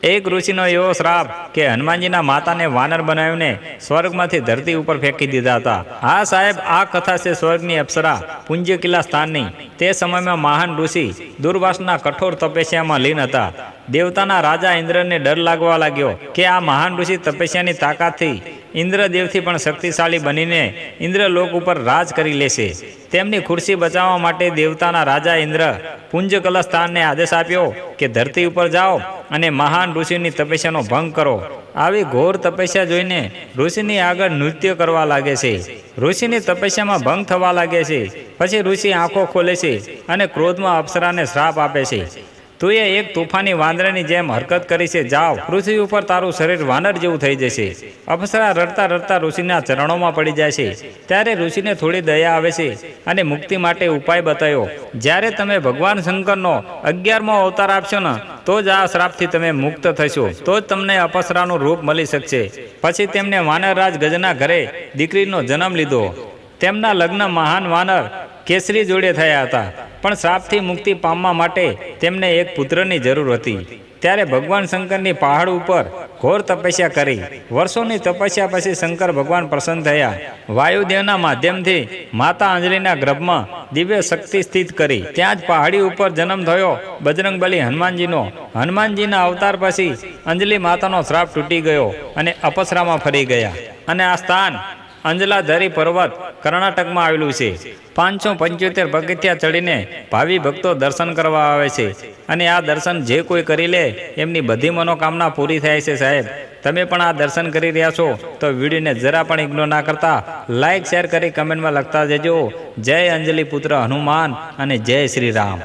એક ઋષિનો એવો શ્રાપ કે હનુમાનજીના માતાને વાનર બનાવીને સ્વર્ગમાંથી ધરતી ઉપર ફેંકી દીધા હતા। હા સાહેબ, આ કથા છે સ્વર્ગની અપ્સરા પુંજકિલા સ્થાનની। તે સમયમાં મહાન ઋષિ દુર્વાસના કઠોર તપસ્યામાં લીન હતા। દેવતાના રાજા ઇન્દ્રને ડર લાગવા લાગ્યો કે આ મહાન ઋષિ તપસ્યાની તાકાતથી ઇન્દ્રદેવથી પણ શક્તિશાળી બનીને ઇન્દ્રલોક ઉપર રાજ કરી લેશે। તેમની ખુરશી બચાવવા માટે દેવતાના રાજા ઇન્દ્ર પુંજકલા સ્થાનને આદેશ આપ્યો કે ધરતી ઉપર જાઓ અને મહાન ઋષિની તપસ્યાનો ભંગ કરો। આવી ઘોર તપસ્યા જોઈને ઋષિની આગળ નૃત્ય કરવા લાગે છે। ઋષિની તપસ્યામાં ભંગ થવા લાગે છે। પછી ઋષિ આંખો ખોલે છે અને ક્રોધમાં અપ્સરાને શ્રાપ આપે છે, તું એક તોફાની વાંદરાની જેમ હરકત કરી છે, જાઓ, પૃથ્વી ઉપર તારું શરીર વાનર જેવું થઈ જશે। અપ્સરા રડતા રડતા ઋષિના ચરણોમાં પડી જાય છે। ત્યારે ઋષિને થોડી દયા આવે છે અને મુક્તિ માટે ઉપાય બતાવ્યો। જ્યારે તમે ભગવાન શંકરનો 11મો અવતાર આપશો ને તો જ આ શ્રાપથી તમે મુક્ત થશો, તો જ તમને અપ્સરાનું રૂપ મળી શકશે। પછી તેમને વાનરરાજ ગજના ઘરે દીકરીનો જન્મ લીધો। તેમના લગ્ન મહાન વાનર કેસરી જોડે થયા હતા, પણ શ્રાપથી મુક્તિ પામવા માટે તેમને એક પુત્રની જરૂર હતી। ત્યારે ભગવાન શંકરની પહાડ ઉપર ઘોર તપસ્યા કરી। વર્ષોની તપસ્યા પછી શંકર ભગવાન પ્રસન્ન થયા। વાયુદેવના માધ્યમથી માતા અંજલિના ગર્ભમાં દિવ્ય શક્તિ સ્થિત કરી। ત્યાં જ પહાડી ઉપર જન્મ થયો બજરંગબલી હનુમાનજીનો। હનુમાનજીના અવતાર પછી અંજલિ માતાનો શ્રાપ તૂટી ગયો અને અપ્સરામાં ફરી ગયા। અને આ સ્થાન અંજલાધરી પર્વત કર્ણાટકમાં આવેલું છે। 575 પગથિયા ચડીને ભાવિ ભક્તો દર્શન કરવા આવે છે અને આ દર્શન જે કોઈ કરી લે એમની બધી મનોકામના પૂરી થાય છે। સાહેબ, તમે પણ આ દર્શન કરી રહ્યા છો તો વિડીયોને જરા પણ ઇગ્નોર ના કરતા લાઈક શેર કરી કમેન્ટમાં લખતા જજો। જય અંજલિ પુત્ર હનુમાન અને જય શ્રી રામ।